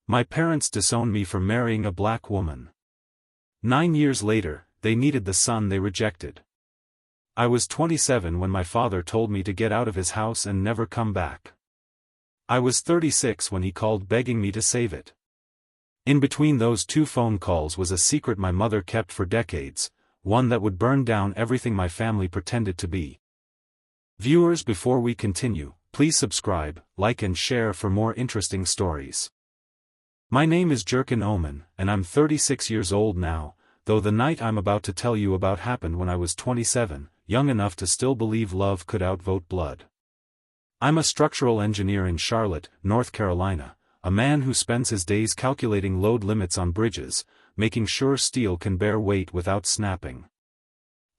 My parents disowned me for marrying a black woman. 9 years later, they needed the son they rejected. I was 27 when my father told me to get out of his house and never come back. I was 36 when he called begging me to save it. In between those 2 phone calls was a secret my mother kept for decades, one that would burn down everything my family pretended to be. Viewers, before we continue, please subscribe, like and share for more interesting stories. My name is Jerkin Omen, and I'm 36 years old now, though the night I'm about to tell you about happened when I was 27, young enough to still believe love could outvote blood. I'm a structural engineer in Charlotte, North Carolina, a man who spends his days calculating load limits on bridges, making sure steel can bear weight without snapping.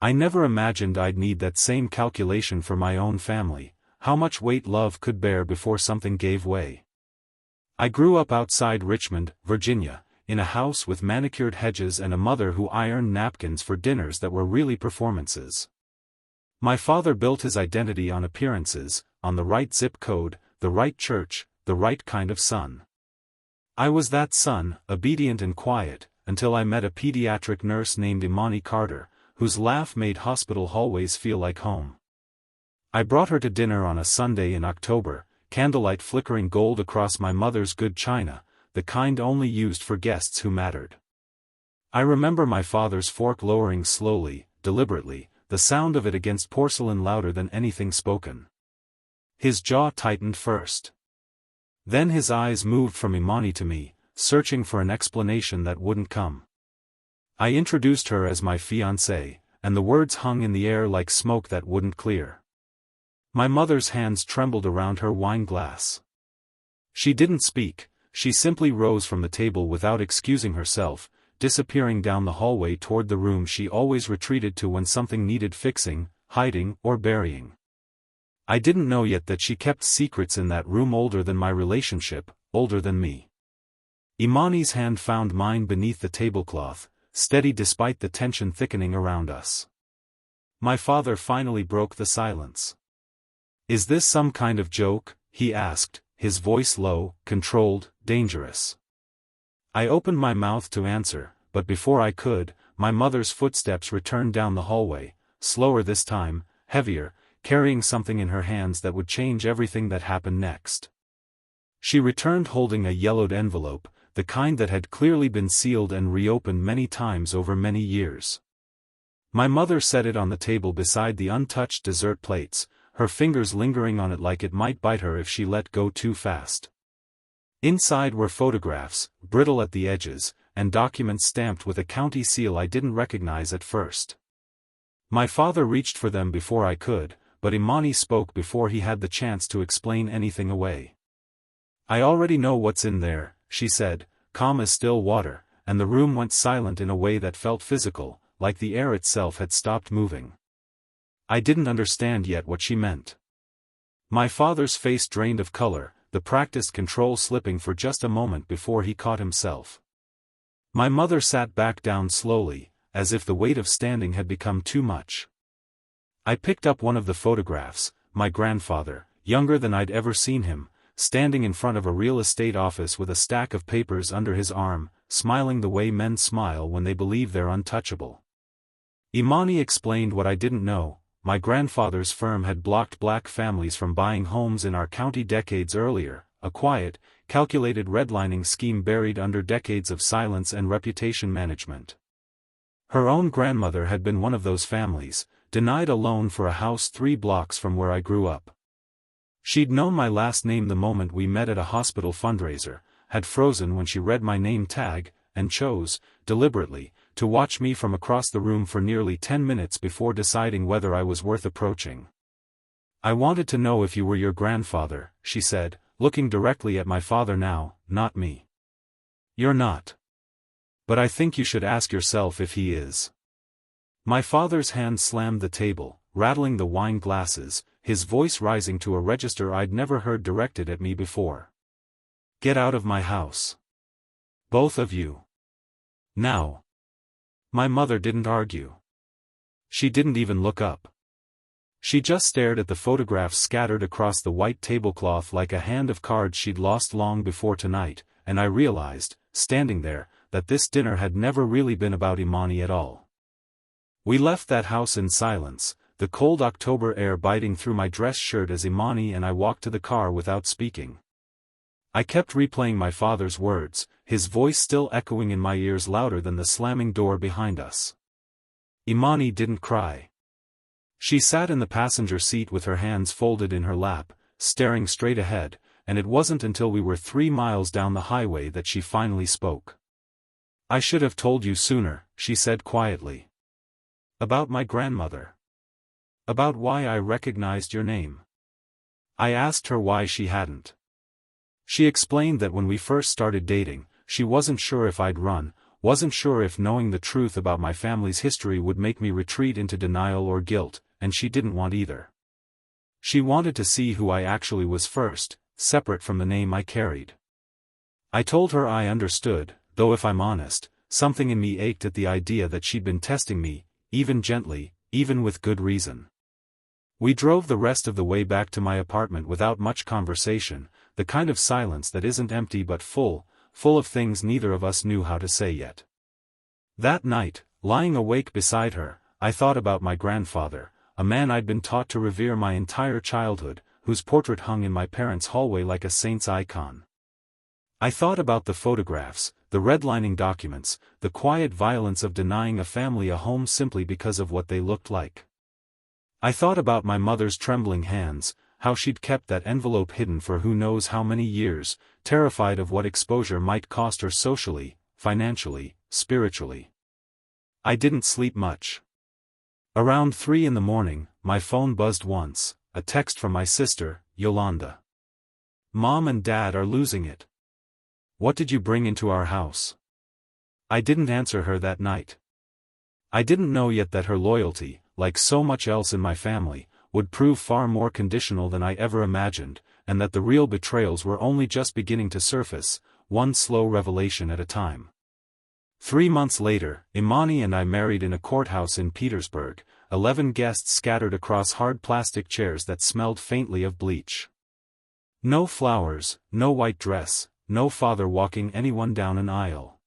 I never imagined I'd need that same calculation for my own family, how much weight love could bear before something gave way. I grew up outside Richmond, Virginia, in a house with manicured hedges and a mother who ironed napkins for dinners that were really performances. My father built his identity on appearances, on the right zip code, the right church, the right kind of son. I was that son, obedient and quiet, until I met a pediatric nurse named Imani Carter, whose laugh made hospital hallways feel like home. I brought her to dinner on a Sunday in October, candlelight flickering gold across my mother's good china, the kind only used for guests who mattered. I remember my father's fork lowering slowly, deliberately, the sound of it against porcelain louder than anything spoken. His jaw tightened first. Then his eyes moved from Imani to me, searching for an explanation that wouldn't come. I introduced her as my fiancée, and the words hung in the air like smoke that wouldn't clear. My mother's hands trembled around her wine glass. She didn't speak, she simply rose from the table without excusing herself, disappearing down the hallway toward the room she always retreated to when something needed fixing, hiding, or burying. I didn't know yet that she kept secrets in that room older than my relationship, older than me. Imani's hand found mine beneath the tablecloth, steady despite the tension thickening around us. My father finally broke the silence. "Is this some kind of joke?" he asked, his voice low, controlled, dangerous. I opened my mouth to answer, but before I could, my mother's footsteps returned down the hallway, slower this time, heavier, carrying something in her hands that would change everything that happened next. She returned holding a yellowed envelope, the kind that had clearly been sealed and reopened many times over many years. My mother set it on the table beside the untouched dessert plates, her fingers lingering on it like it might bite her if she let go too fast. Inside were photographs, brittle at the edges, and documents stamped with a county seal I didn't recognize at first. My father reached for them before I could, but Imani spoke before he had the chance to explain anything away. "I already know what's in there," she said, calm as still water, and the room went silent in a way that felt physical, like the air itself had stopped moving. I didn't understand yet what she meant. My father's face drained of color, the practiced control slipping for just a moment before he caught himself. My mother sat back down slowly, as if the weight of standing had become too much. I picked up one of the photographs, my grandfather, younger than I'd ever seen him, standing in front of a real estate office with a stack of papers under his arm, smiling the way men smile when they believe they're untouchable. Imani explained what I didn't know. My grandfather's firm had blocked black families from buying homes in our county decades earlier, a quiet, calculated redlining scheme buried under decades of silence and reputation management. Her own grandmother had been one of those families, denied a loan for a house 3 blocks from where I grew up. She'd known my last name the moment we met at a hospital fundraiser, had frozen when she read my name tag, and chose, deliberately, to watch me from across the room for nearly 10 minutes before deciding whether I was worth approaching. "I wanted to know if you were your grandfather," she said, looking directly at my father now, not me. "You're not. But I think you should ask yourself if he is." My father's hand slammed the table, rattling the wine glasses, his voice rising to a register I'd never heard directed at me before. "Get out of my house. Both of you. Now." My mother didn't argue. She didn't even look up. She just stared at the photographs scattered across the white tablecloth like a hand of cards she'd lost long before tonight, and I realized, standing there, that this dinner had never really been about Imani at all. We left that house in silence, the cold October air biting through my dress shirt as Imani and I walked to the car without speaking. I kept replaying my father's words, his voice still echoing in my ears louder than the slamming door behind us. Imani didn't cry. She sat in the passenger seat with her hands folded in her lap, staring straight ahead, and it wasn't until we were 3 miles down the highway that she finally spoke. "I should have told you sooner," she said quietly. "About my grandmother. About why I recognized your name." I asked her why she hadn't. She explained that when we first started dating, she wasn't sure if I'd run, wasn't sure if knowing the truth about my family's history would make me retreat into denial or guilt, and she didn't want either. She wanted to see who I actually was first, separate from the name I carried. I told her I understood, though if I'm honest, something in me ached at the idea that she'd been testing me, even gently, even with good reason. We drove the rest of the way back to my apartment without much conversation, the kind of silence that isn't empty but full of things neither of us knew how to say yet. That night, lying awake beside her, I thought about my grandfather, a man I'd been taught to revere my entire childhood, whose portrait hung in my parents' hallway like a saint's icon. I thought about the photographs, the redlining documents, the quiet violence of denying a family a home simply because of what they looked like. I thought about my mother's trembling hands, how she'd kept that envelope hidden for who knows how many years, terrified of what exposure might cost her socially, financially, spiritually. I didn't sleep much. Around 3 a.m, my phone buzzed once, a text from my sister, Yolanda. "Mom and Dad are losing it. What did you bring into our house?" I didn't answer her that night. I didn't know yet that her loyalty, like so much else in my family, would prove far more conditional than I ever imagined, and that the real betrayals were only just beginning to surface, one slow revelation at a time. 3 months later, Imani and I married in a courthouse in Petersburg, 11 guests scattered across hard plastic chairs that smelled faintly of bleach. No flowers, no white dress, no father walking anyone down an aisle.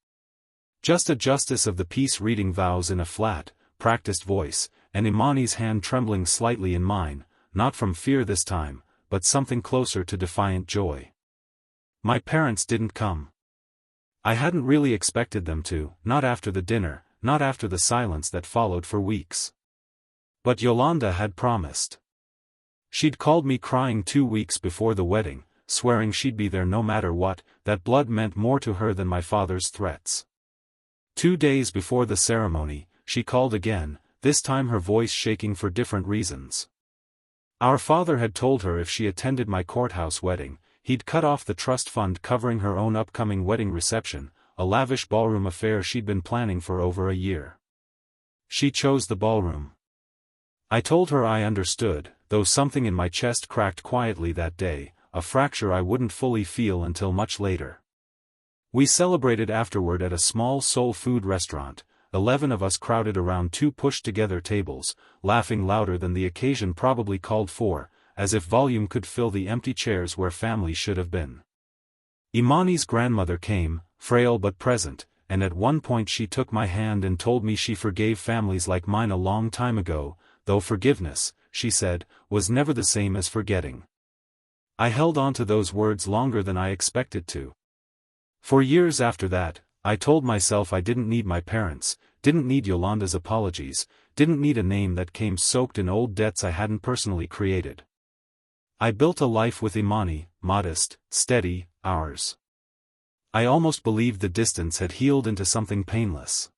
Just a justice of the peace reading vows in a flat, practiced voice, and Imani's hand trembling slightly in mine, not from fear this time, but something closer to defiant joy. My parents didn't come. I hadn't really expected them to, not after the dinner, not after the silence that followed for weeks. But Yolanda had promised. She'd called me crying 2 weeks before the wedding, swearing she'd be there no matter what, that blood meant more to her than my father's threats. 2 days before the ceremony, she called again, this time her voice shaking for different reasons. Our father had told her if she attended my courthouse wedding, he'd cut off the trust fund covering her own upcoming wedding reception, a lavish ballroom affair she'd been planning for over a year. She chose the ballroom. I told her I understood, though something in my chest cracked quietly that day, a fracture I wouldn't fully feel until much later. We celebrated afterward at a small soul food restaurant, 11 of us crowded around 2 pushed-together tables, laughing louder than the occasion probably called for, as if volume could fill the empty chairs where family should have been. Imani's grandmother came, frail but present, and at one point she took my hand and told me she forgave families like mine a long time ago, though forgiveness, she said, was never the same as forgetting. I held on to those words longer than I expected to. For years after that, I told myself I didn't need my parents, didn't need Yolanda's apologies, didn't need a name that came soaked in old debts I hadn't personally created. I built a life with Imani, modest, steady, ours. I almost believed the distance had healed into something painless.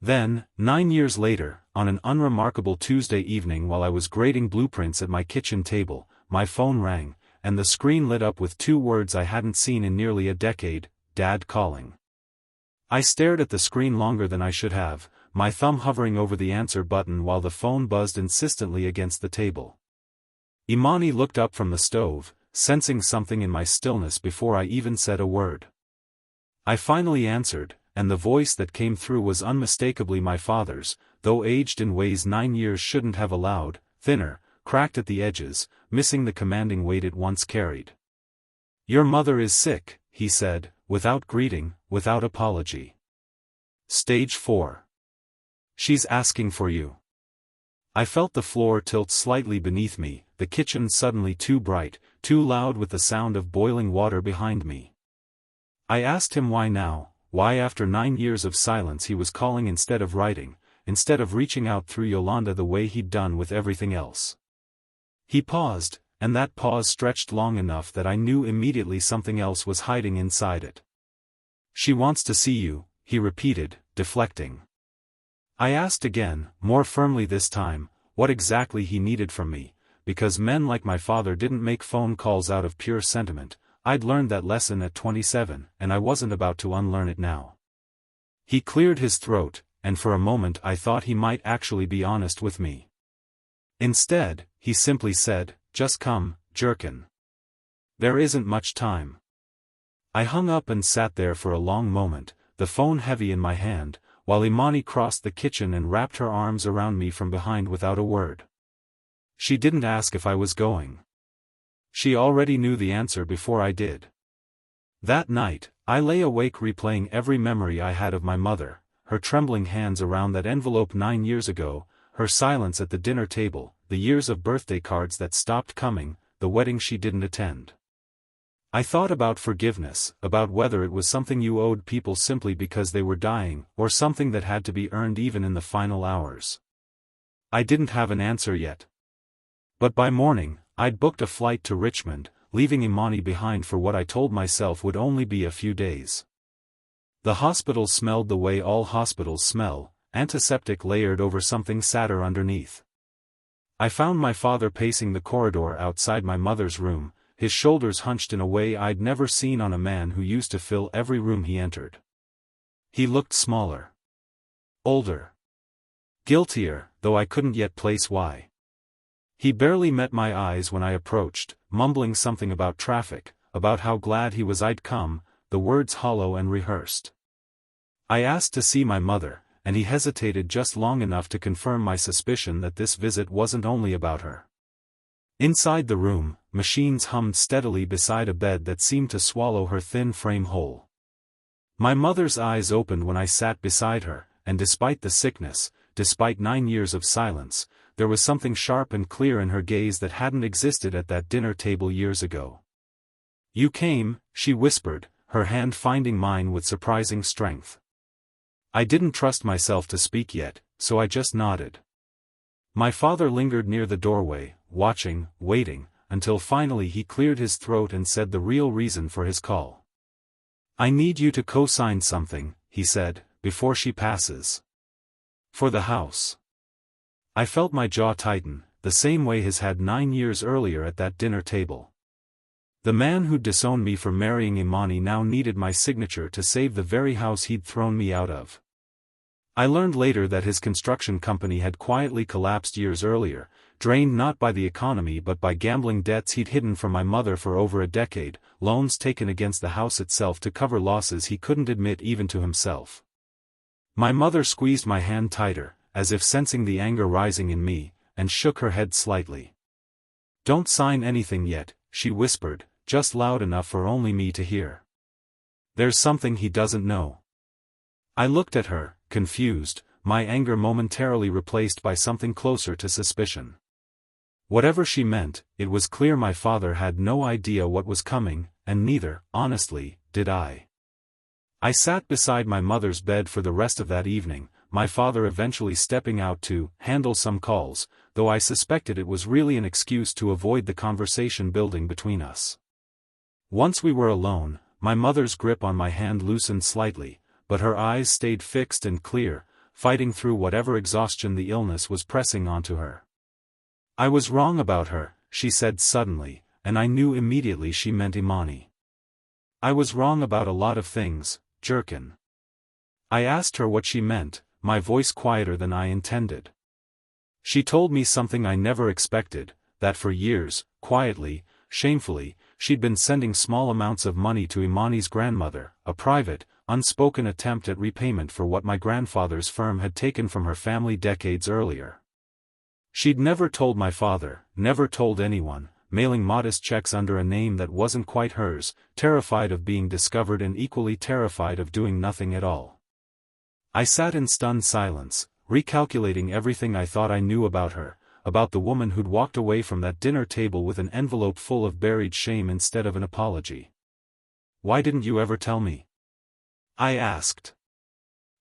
Then, 9 years later, on an unremarkable Tuesday evening while I was grading blueprints at my kitchen table, my phone rang, and the screen lit up with 2 words I hadn't seen in nearly a decade, Dad calling. I stared at the screen longer than I should have, my thumb hovering over the answer button while the phone buzzed insistently against the table. Imani looked up from the stove, sensing something in my stillness before I even said a word. I finally answered, and the voice that came through was unmistakably my father's, though aged in ways 9 years shouldn't have allowed, thinner, cracked at the edges, missing the commanding weight it once carried. "Your mother is sick," he said, without greeting, without apology. Stage 4. She's asking for you. I felt the floor tilt slightly beneath me, the kitchen suddenly too bright, too loud with the sound of boiling water behind me. I asked him why now, why after 9 years of silence he was calling instead of writing, instead of reaching out through Yolanda the way he'd done with everything else. He paused, and that pause stretched long enough that I knew immediately something else was hiding inside it. She wants to see you, he repeated, deflecting. I asked again, more firmly this time, what exactly he needed from me, because men like my father didn't make phone calls out of pure sentiment. I'd learned that lesson at 27, and I wasn't about to unlearn it now. He cleared his throat, and for a moment I thought he might actually be honest with me. Instead, he simply said, "Just come, Jerkin. There isn't much time." I hung up and sat there for a long moment, the phone heavy in my hand, while Imani crossed the kitchen and wrapped her arms around me from behind without a word. She didn't ask if I was going. She already knew the answer before I did. That night, I lay awake replaying every memory I had of my mother, her trembling hands around that envelope 9 years ago, her silence at the dinner table, the years of birthday cards that stopped coming, the wedding she didn't attend. I thought about forgiveness, about whether it was something you owed people simply because they were dying, or something that had to be earned even in the final hours. I didn't have an answer yet. But by morning, I'd booked a flight to Richmond, leaving Imani behind for what I told myself would only be a few days. The hospital smelled the way all hospitals smell, antiseptic layered over something sadder underneath. I found my father pacing the corridor outside my mother's room, his shoulders hunched in a way I'd never seen on a man who used to fill every room he entered. He looked smaller. Older. Guiltier, though I couldn't yet place why. He barely met my eyes when I approached, mumbling something about traffic, about how glad he was I'd come, the words hollow and rehearsed. I asked to see my mother, and he hesitated just long enough to confirm my suspicion that this visit wasn't only about her. Inside the room, machines hummed steadily beside a bed that seemed to swallow her thin frame whole. My mother's eyes opened when I sat beside her, and despite the sickness, despite 9 years of silence, there was something sharp and clear in her gaze that hadn't existed at that dinner table years ago. "You came," she whispered, her hand finding mine with surprising strength. I didn't trust myself to speak yet, so I just nodded. My father lingered near the doorway, watching, waiting, until finally he cleared his throat and said the real reason for his call. "I need you to co-sign something," he said, "before she passes. For the house." I felt my jaw tighten, the same way his had 9 years earlier at that dinner table. The man who'd disowned me for marrying Imani now needed my signature to save the very house he'd thrown me out of. I learned later that his construction company had quietly collapsed years earlier, drained not by the economy but by gambling debts he'd hidden from my mother for over a decade, loans taken against the house itself to cover losses he couldn't admit even to himself. My mother squeezed my hand tighter, as if sensing the anger rising in me, and shook her head slightly. "Don't sign anything yet," she whispered, just loud enough for only me to hear. "There's something he doesn't know." I looked at her, confused, my anger momentarily replaced by something closer to suspicion. Whatever she meant, it was clear my father had no idea what was coming, and neither, honestly, did I. I sat beside my mother's bed for the rest of that evening, my father eventually stepping out to handle some calls, though I suspected it was really an excuse to avoid the conversation building between us. Once we were alone, my mother's grip on my hand loosened slightly, but her eyes stayed fixed and clear, fighting through whatever exhaustion the illness was pressing onto her. "I was wrong about her," she said suddenly, and I knew immediately she meant Imani. "I was wrong about a lot of things, Jerkin." I asked her what she meant, my voice quieter than I intended. She told me something I never expected, that for years, quietly, shamefully, she'd been sending small amounts of money to Imani's grandmother, a private, unspoken attempt at repayment for what my grandfather's firm had taken from her family decades earlier. She'd never told my father, never told anyone, mailing modest checks under a name that wasn't quite hers, terrified of being discovered and equally terrified of doing nothing at all. I sat in stunned silence, recalculating everything I thought I knew about her, about the woman who'd walked away from that dinner table with an envelope full of buried shame instead of an apology. "Why didn't you ever tell me?" I asked.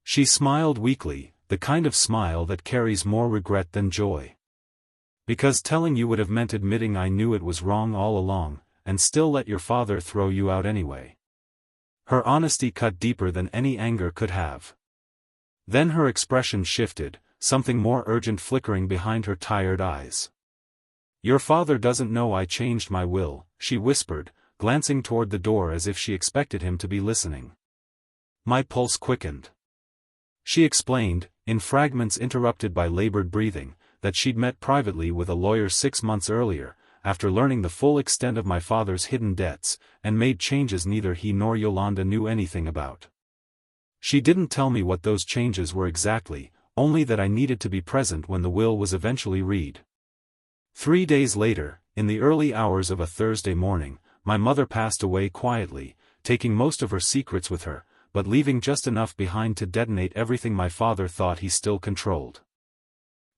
She smiled weakly, the kind of smile that carries more regret than joy. "Because telling you would have meant admitting I knew it was wrong all along, and still let your father throw you out anyway." Her honesty cut deeper than any anger could have. Then her expression shifted, something more urgent flickering behind her tired eyes. "Your father doesn't know I changed my will," she whispered, glancing toward the door as if she expected him to be listening. My pulse quickened. She explained, in fragments interrupted by labored breathing, that she'd met privately with a lawyer 6 months earlier, after learning the full extent of my father's hidden debts, and made changes neither he nor Yolanda knew anything about. She didn't tell me what those changes were exactly, only that I needed to be present when the will was eventually read. 3 days later, in the early hours of a Thursday morning, my mother passed away quietly, taking most of her secrets with her, but leaving just enough behind to detonate everything my father thought he still controlled.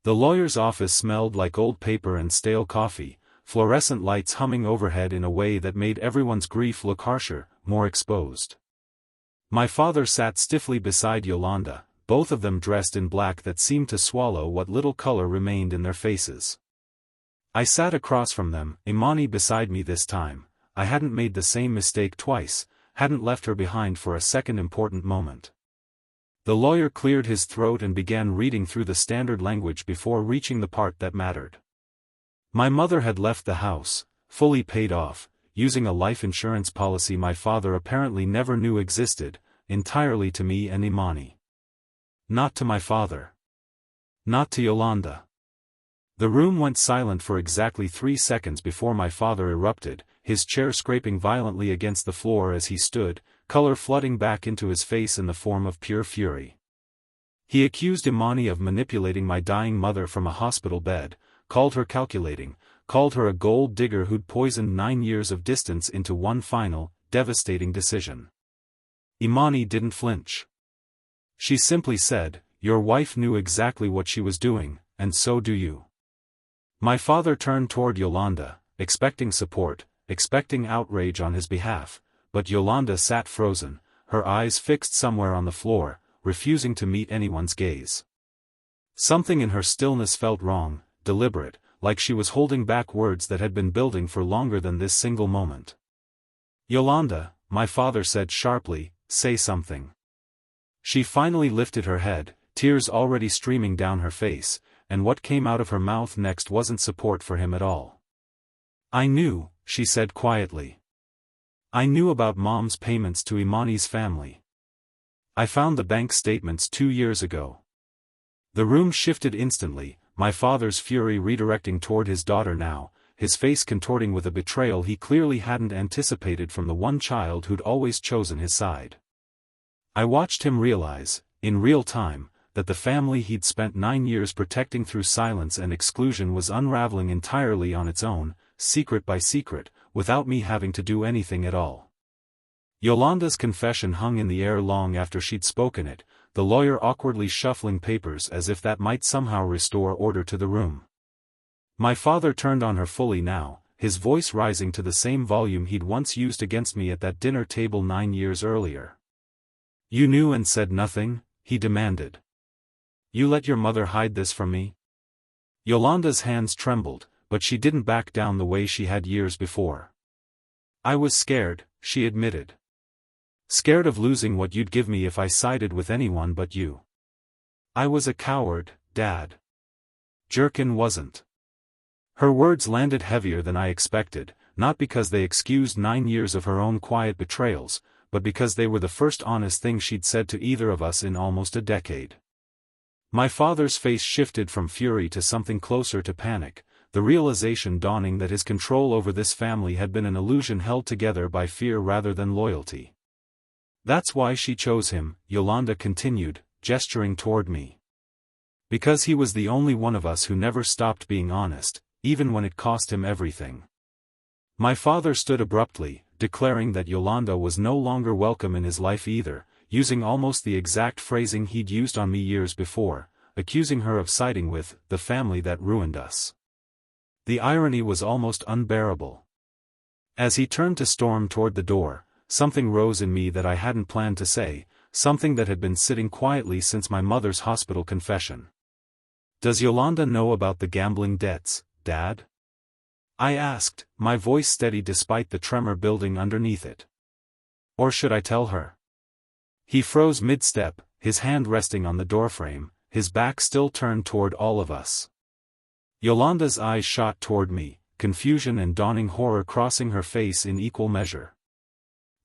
The lawyer's office smelled like old paper and stale coffee, fluorescent lights humming overhead in a way that made everyone's grief look harsher, more exposed. My father sat stiffly beside Yolanda, both of them dressed in black that seemed to swallow what little color remained in their faces. I sat across from them, Imani beside me this time. I hadn't made the same mistake twice, hadn't left her behind for a second important moment. The lawyer cleared his throat and began reading through the standard language before reaching the part that mattered. My mother had left the house, fully paid off, using a life insurance policy my father apparently never knew existed, entirely to me and Imani. Not to my father. Not to Yolanda. The room went silent for exactly 3 seconds before my father erupted, his chair scraping violently against the floor as he stood, color flooding back into his face in the form of pure fury. He accused Imani of manipulating my dying mother from a hospital bed, called her calculating, called her a gold digger who'd poisoned 9 years of distance into one final, devastating decision. Imani didn't flinch. She simply said, "Your wife knew exactly what she was doing, and so do you." My father turned toward Yolanda, expecting support, expecting outrage on his behalf, but Yolanda sat frozen, her eyes fixed somewhere on the floor, refusing to meet anyone's gaze. Something in her stillness felt wrong, deliberate, like she was holding back words that had been building for longer than this single moment. "Yolanda," my father said sharply, "say something." She finally lifted her head, tears already streaming down her face, and what came out of her mouth next wasn't support for him at all. "I knew," she said quietly. "I knew about Mom's payments to Imani's family. I found the bank statements 2 years ago." The room shifted instantly, my father's fury redirecting toward his daughter now, his face contorting with a betrayal he clearly hadn't anticipated from the one child who'd always chosen his side. I watched him realize, in real time, that the family he'd spent 9 years protecting through silence and exclusion was unraveling entirely on its own, secret by secret, without me having to do anything at all. Yolanda's confession hung in the air long after she'd spoken it, the lawyer awkwardly shuffling papers as if that might somehow restore order to the room. My father turned on her fully now, his voice rising to the same volume he'd once used against me at that dinner table 9 years earlier. "You knew and said nothing?" he demanded. "You let your mother hide this from me?" Yolanda's hands trembled, but she didn't back down the way she had years before. "I was scared," she admitted. "Scared of losing what you'd give me if I sided with anyone but you. I was a coward, Dad. Jerkin wasn't." Her words landed heavier than I expected, not because they excused 9 years of her own quiet betrayals, but because they were the first honest thing she'd said to either of us in almost a decade. My father's face shifted from fury to something closer to panic, the realization dawning that his control over this family had been an illusion held together by fear rather than loyalty. "That's why she chose him," Yolanda continued, gesturing toward me. "Because he was the only one of us who never stopped being honest, even when it cost him everything. My father stood abruptly, declaring that Yolanda was no longer welcome in his life either, using almost the exact phrasing he'd used on me years before, accusing her of siding with the family that ruined us. The irony was almost unbearable. As he turned to storm toward the door, something rose in me that I hadn't planned to say, something that had been sitting quietly since my mother's hospital confession. "Does Yolanda know about the gambling debts, Dad?" I asked, my voice steady despite the tremor building underneath it. "Or should I tell her?" He froze mid-step, his hand resting on the doorframe, his back still turned toward all of us. Yolanda's eyes shot toward me, confusion and dawning horror crossing her face in equal measure.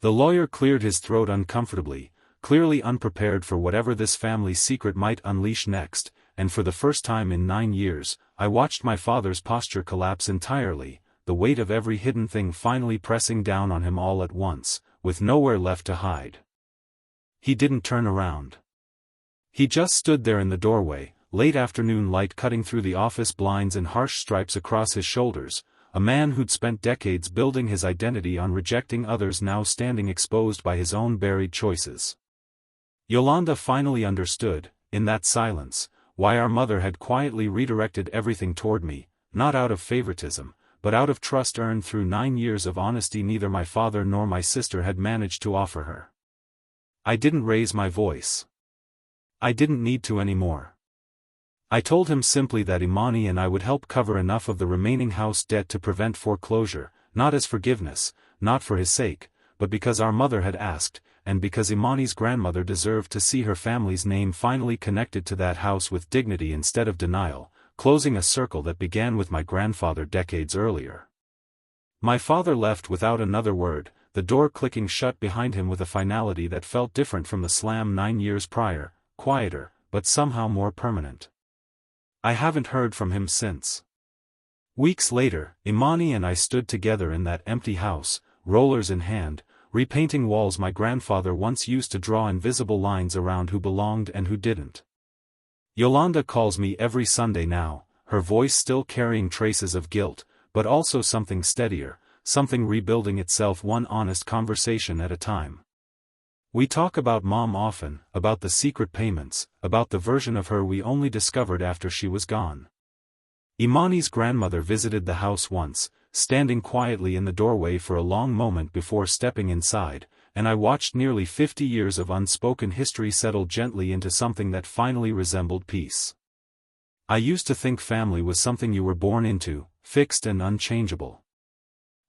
The lawyer cleared his throat uncomfortably, clearly unprepared for whatever this family's secret might unleash next, and for the first time in 9 years, I watched my father's posture collapse entirely, the weight of every hidden thing finally pressing down on him all at once, with nowhere left to hide. He didn't turn around. He just stood there in the doorway, late afternoon light cutting through the office blinds and harsh stripes across his shoulders, a man who'd spent decades building his identity on rejecting others now standing exposed by his own buried choices. Yolanda finally understood, in that silence, why our mother had quietly redirected everything toward me, not out of favoritism, but out of trust earned through 9 years of honesty neither my father nor my sister had managed to offer her. I didn't raise my voice. I didn't need to anymore. I told him simply that Imani and I would help cover enough of the remaining house debt to prevent foreclosure, not as forgiveness, not for his sake, but because our mother had asked, and because Imani's grandmother deserved to see her family's name finally connected to that house with dignity instead of denial, closing a circle that began with my grandfather decades earlier. My father left without another word, the door clicking shut behind him with a finality that felt different from the slam 9 years prior, quieter, but somehow more permanent. I haven't heard from him since. Weeks later, Imani and I stood together in that empty house, rollers in hand, repainting walls my grandfather once used to draw invisible lines around who belonged and who didn't. Yolanda calls me every Sunday now, her voice still carrying traces of guilt, but also something steadier, something rebuilding itself one honest conversation at a time. We talk about Mom often, about the secret payments, about the version of her we only discovered after she was gone. Imani's grandmother visited the house once, standing quietly in the doorway for a long moment before stepping inside, and I watched nearly 50 years of unspoken history settle gently into something that finally resembled peace. I used to think family was something you were born into, fixed and unchangeable.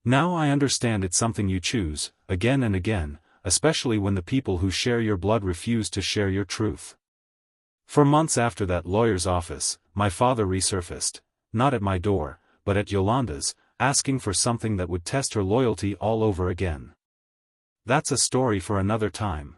Now I understand it's something you choose, again and again, especially when the people who share your blood refuse to share your truth. For months after that lawyer's office, my father resurfaced, not at my door, but at Yolanda's, asking for something that would test her loyalty all over again. That's a story for another time.